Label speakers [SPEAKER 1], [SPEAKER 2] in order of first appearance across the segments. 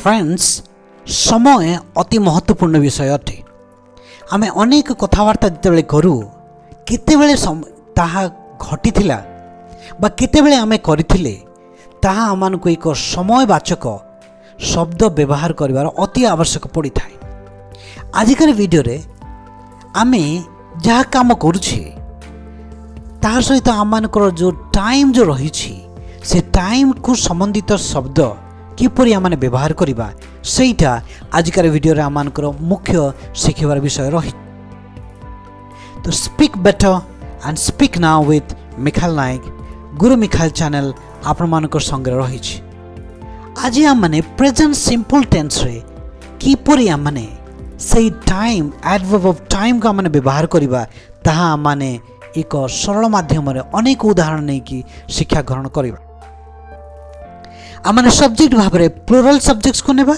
[SPEAKER 1] Friends समय अति महत्वपूर्ण विषय अटे। आमे अनेक कथबार्ता जितेबाला करूँ केतेबेले ताहा घटिथिला बा केतेबेले आमे करिथिले ताहा आमानकु एक समयवाचक शब्द व्यवहार करिवार अति आवश्यक पड़ी थाए। आजिकार वीडियो रे आमे जहा काम करूछे तार सहित आमानकर जो टाइम जो रही से टाइम को संबंधित शब्द किपरि आमाने व्यवहार करिबा सेटा आजिकार वीडियो रे आमानकर मुख्य शिखिबार विषय रही। तो speak better and speak now with Mikhail Nayak Guru Mikhail channel आपण मानकर संगे रही। आज आमने प्रेजेंट सिंपल टेंस रे किपरि आमने से टाइम एडवर्ब ऑफ टाइम को आमने व्यवहार करिबा ताहा आमने एक सरल माध्यम रे अनेक उदाहरण नै कि शिक्षा ग्रहण करिबा। आमने सब्जेक्ट भाव रे प्लुरल सब्जेक्ट्स को नेबा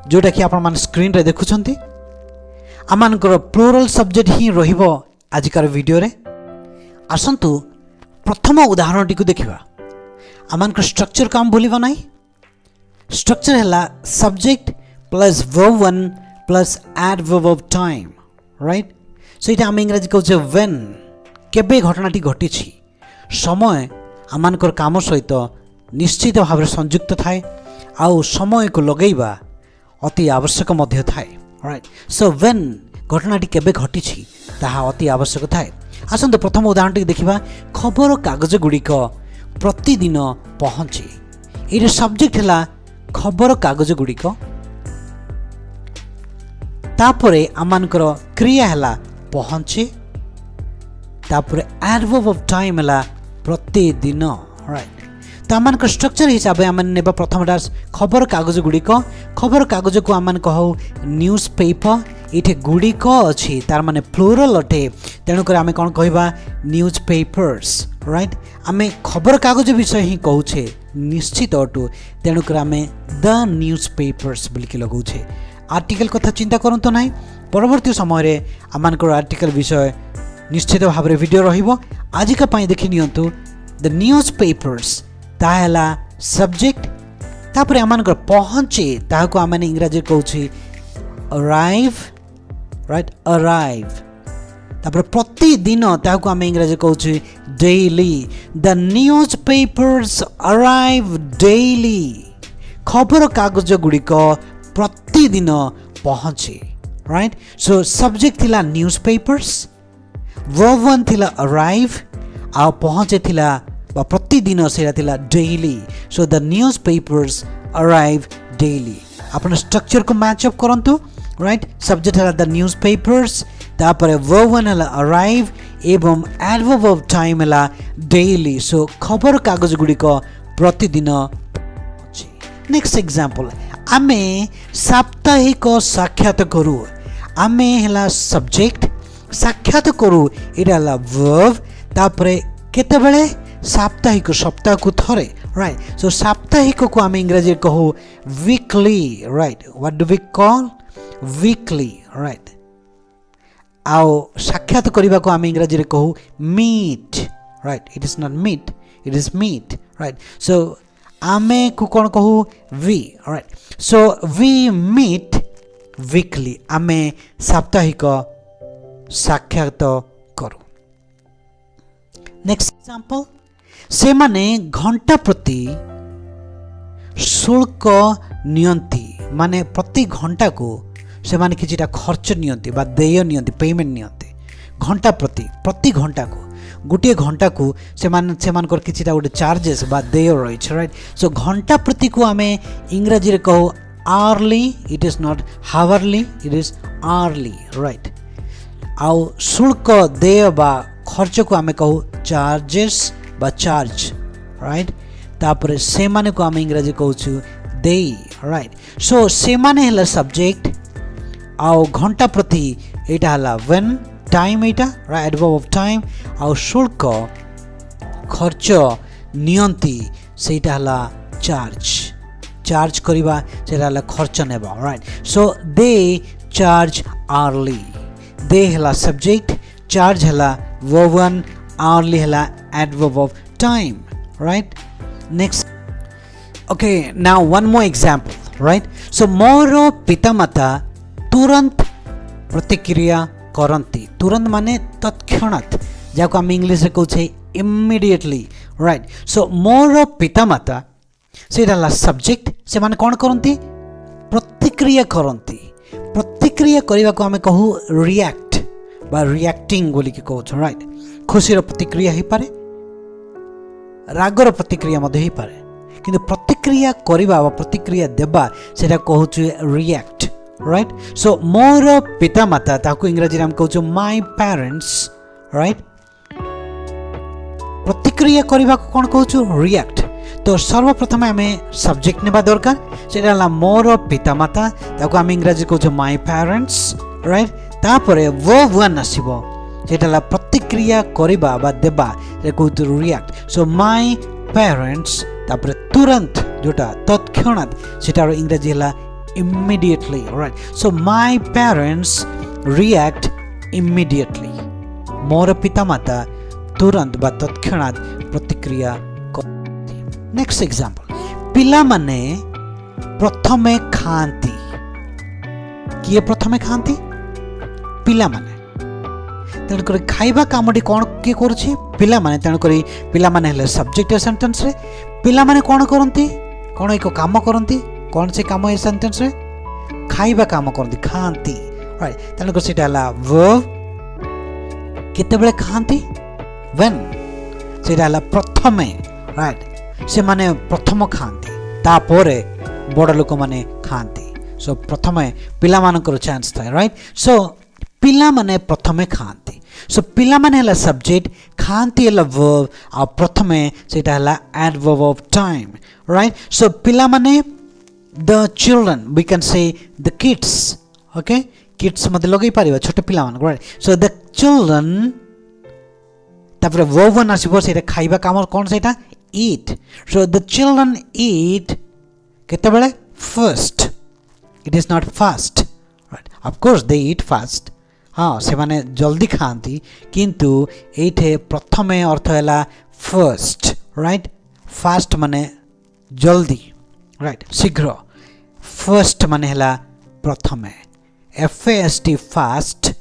[SPEAKER 1] जोटा कि आपण मान स्क्रीन रे देखुछंती। आमानकर प्लुरल सब्जेक्ट ही रहिबो आजिकार वीडियो रे। आसंतु प्रथम उदाहरण टी को देखिबा। आमानकर स्ट्रक्चर काम भूलिबा नाही। स्ट्रक्चर हैला subject plus verb one plus adverb of time, right. So इटा आम इंग्रजी कहूचे व्हेन केबे घटनाटी घटिछि समय आमानकर काम सहित निश्चित भाव में संयुक्त थाए आउ समय को लगेबा अति आवश्यक मध्य थाए, राइट। सो व्हेन घटनाटी केबे घटिछि ताहा अति आवश्यक थाए। आसंतु प्रथम उदाहरण टी देखिबा। खबर कागज गुड़िक प्रतिदिन पहुँचे। ये सब्जेक्ट है खबर कागज गुड़िक तापरे आमानकर क्रिया है पहुँचे तापरे एडवर्ब ऑफ टाइम है प्रतिदिन, राइट। तो आम स्ट्रक्चर हिसाब से आम नेबा प्रथम खबर कागज गुड़िक। खबर कागज को आम कहू न्यूज पेपर। ये गुड़िक अच्छी तार माने प्लुरल अटे तेणुक आम कौन कहवा न्यूज पेपर्स, राइट। आम खबर कागज विषय ही कहूचे निश्चित अटू तेणुक आम द न्यूज पेपर्स बोलिक लगौचे। आर्टिकल कथा चिंता करंतु नाही। परवर्ती समय आमानकर आर्टिकल विषय निश्चित भाव में वीडियो रहिबो। आजिका पाई देखि नियंतु द न्यूज पेपर्स ताहला सब्जेक्ट तापर आमानकर पहुँचे ताहाको आमाने इंग्रजी कहूछि अराइव, राइट, अराइव। तापर प्रतिदिन ताहाको आमे इंग्रजी कहूछि daily. The newspapers arrive daily. खबर कागज गुड़िक प्रतिदिन पहुँचे, राइट। सो सब्जेक्ट थिला न्यूज पेपर्स, वर्ब वन थिला अराइव आ पहुँचे थिला प्रतिदिन से daily. So the newspapers arrive daily. अपन स्ट्रक्चर को मैचअप करंतु, राइट। सब्जेक्ट है द न्यूज पेपर्स तापर वर्ब वन है अराइव एवं एडवर्ब ऑफ टाइम है डेली। सो खबर कागज गुड़िक प्रतिदिन। नेक्स्ट एग्जांपल आमे साप्ताहिक साक्षात करू। आमे है सब्जेक्ट साक्षात करू इटा है वर्ब तापर केतेबेले साप्ताहिक सप्ताह को थरे, राइट। सो साप्ताहिक को आम इंग्रजी कहू weekly, right. What do we call weekly, right. आओ साक्षात करने को आम इंग्रजी कहू meet, right. It is not meat, it is meet, right. So आमे को कौन कहू we, right. So we meet weekly. आमे साप्ताहिक साक्षात करू। नेक्स्ट एग्जांपल से माने घंटा प्रति शुल्क नियंती माने प्रति घंटा को से माने किछिटा खर्च नियंती बा देय नियंती पेमेंट नियंती। घंटा प्रति घंटा को गोटे घंटा को से मानकर किछिटा गोटे चार्जेस बा देय रही, राइट। सो घंटा प्रति को आमे इंग्रजी रे कहू hourly. It is not hourly, it is hourly, right. आउ शुल्क देय बा खर्च को आमे कहू चार्जेस बा चार्ज, राइट। तापर से माने को आम इंग्रजी कहूछु देई, राइट। सो से माने हला सब्जेक्ट आउ घंटा प्रति एटा हला when time Etah, right, adverb of time. आउ शुल्क खर्च नियंती सेटा हला चार्ज। चार्ज करिबा सेटा हला खर्च नेबा, right. So they charge hourly. They हला सब्जेक्ट, चार्ज हला वर्ब वन, आवर्ली हला adverb of time, right? Next, okay, now one more example. Right so मोर पितामाता तुरंत प्रतिक्रिया करती तुरंत माने तत्क्षणात जाको आम इंग्लिश रे कहूछे इमिडिएटली राइट सो मोर पितामाता सेटा सब्जेक्ट से माने कौन करती प्रतिक्रिया करती प्रतिक्रिया करने को आम कहू रिएक्ट बा रिएक्टिंग बोली कि कहूँ राइट खुशी प्रतिक्रिया हो पारे रागर प्रतिक्रिया हो पारे किंतु प्रतिक्रिया करवा प्रतिक्रिया देवा सेटा कहूँ रिएक्ट राइट सो मोर पितामाता ताको इंग्रजी में कहूँ माय पेरेंट्स राइट प्रतिक्रिया करने को कौन कहूँ रिएक्ट तो सर्वप्रथम आम सब्जेक्ट नेबा दरकार सेटा मोर पितामाता ताको आम इंग्रजी कहूँ माय पेरेंट्स राइट तापरे वर्ब वन आसीबो सेटा प्रतिक्रिया करबा बा देबा से कहूँ रिएक्ट सो माय पेरेंट्स तापरे तुरंत जोटा तत्क्षणात सेटार इंग्रजी है immediately right so my parents react immediately मोर पितामाता तुरंत बा तत्क्षणात प्रतिक्रिया नेक्स्ट एग्जांपल पिला माने प्रथमे खांती किए प्रथमे खांती पिला माने तेणुकर खाइबा कामटी कौन किए करुछि पिला माने तेणुकर पिला माने हेले सब्जेक्ट सेंटेंस रे पिला माने कौन करंती कौन एक काम करंती कौन से काम ए सेंटेंस रे खाइबा काम करंती खांती राइट तेणुकर सेटा हला वर्ब केतेबेले खांती व्हेन सेटा हला प्रथमे राइट से माने प्रथम खांती तापरे बड़ लोक माने खांती सो प्रथमे पिला मानकर चांस थाए राइट सो पिला माने प्रथमे खांती सो पिला माने हला सब्जेक्ट खांती हला वर्ब आ प्रथमे सेटा हला adverb of time right so पिला माने the children we can say the kids okay kids मते लगै पारिबा छोटे पिला मान राइट सो द चिल्ड्रन तापर वर्ब वन आसीबो सेटा खाइबा काम कोन सेटा eat so the children eat केतेबेले first it is not fast right of course they eat fast हाँ से माने जल्दी खाती किंतु एठे प्रथमे अर्थ हैला first right fast माने जल्दी right शीघ्र first माने हैला प्रथमे fast fast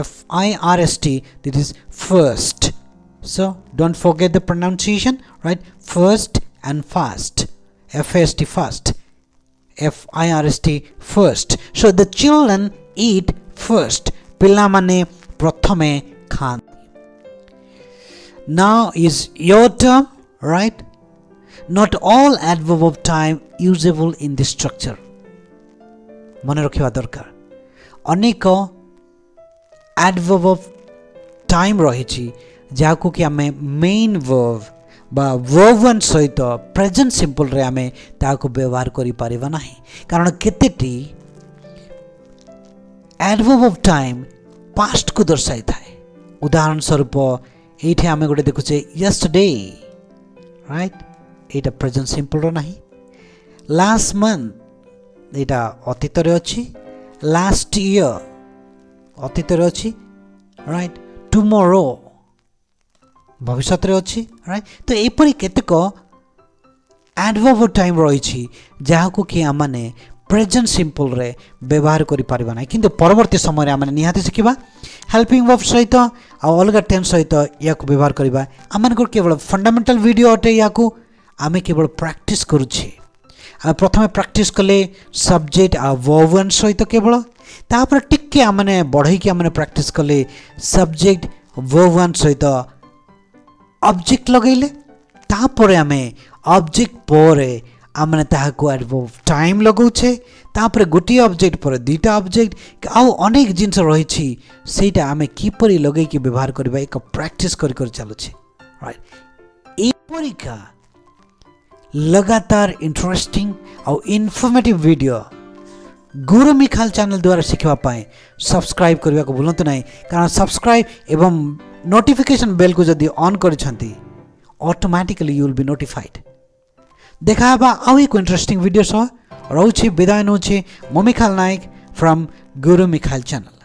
[SPEAKER 1] first this is first so don't forget the pronunciation right first and fast fast fast first first so the children eat first पिला माने प्रथमे खाती now is your term right not all adverb of time usable in this structure मने रखिबा दरकार अनेक adverb of time रहिछि जाको कि आमे मेन वर्ब बा वर्ब वन सहित प्रेजेंट सिंपल रे आमे ताको व्यवहार करि परिबा नाही कारण केतेटी एडवर्ब ऑफ टाइम पास्ट को दर्शाई थाए उदाहरण स्वरूप एठे आमे गोटे देखुचे यस्टरडे राइट एटा प्रेजेंट सिंपल रो नाही लास्ट मंथ एटा अतीत रे अछि लास्ट ईयर अतीत रे अछि राइट टुमोरो भविष्य रे अछि राइट तो एपरि केतेक एडवर्ब ऑफ टाइम रही जहाको कि आमाने प्रेजेंट सिंपल रे व्यवहार करि पारिबा नै किंतु परवर्ती समय रे आमाने निहाती सिखिबा हेल्पिंग वर्ब सहित आ अलगा टेंस सहित याको व्यवहार करिबा आमानकर केवल फंडामेंटल वीडियो अटे याको आमे केवल प्रैक्टिस करूछि आ प्रथमे प्रैक्टिस कले सब्जेक्ट आ वर्ब वन सहित केवल तापर टिके आमाने बढ़ई कि आमाने प्रैक्टिस कले सब्जेक्ट वर्ब वन सहित ऑब्जेक्ट लगैले तापर आमे ऑब्जेक्ट परे आमने ताहाको एडवर्ब ऑफ टाइम लगाउछे तापर गोटी ऑब्जेक्ट पर दुईटा ऑब्जेक्ट आउ अनेक जिनस रहिछि सेटा आमे किपरि लगै कि व्यवहार करबा एक प्रैक्टिस कर कर चलुछे राइट ए परीक्षा लगातार इंटरेस्टिंग और इन्फॉर्मेटिव वीडियो गुरु मिखाल चैनल द्वारा शिखवा पाए सब्सक्राइब करबा को भूलंतु नहीं कारण सब्सक्राइब एवं नोटिफिकेशन बेल को जदि ऑन करिसंती automatically you will be notified देखा बा आउ एक इंटरेस्टिंग वीडियो सह रहउछि विदाय नउछि मो मिखाल नायक फ्रॉम गुरु मिखाल चैनल।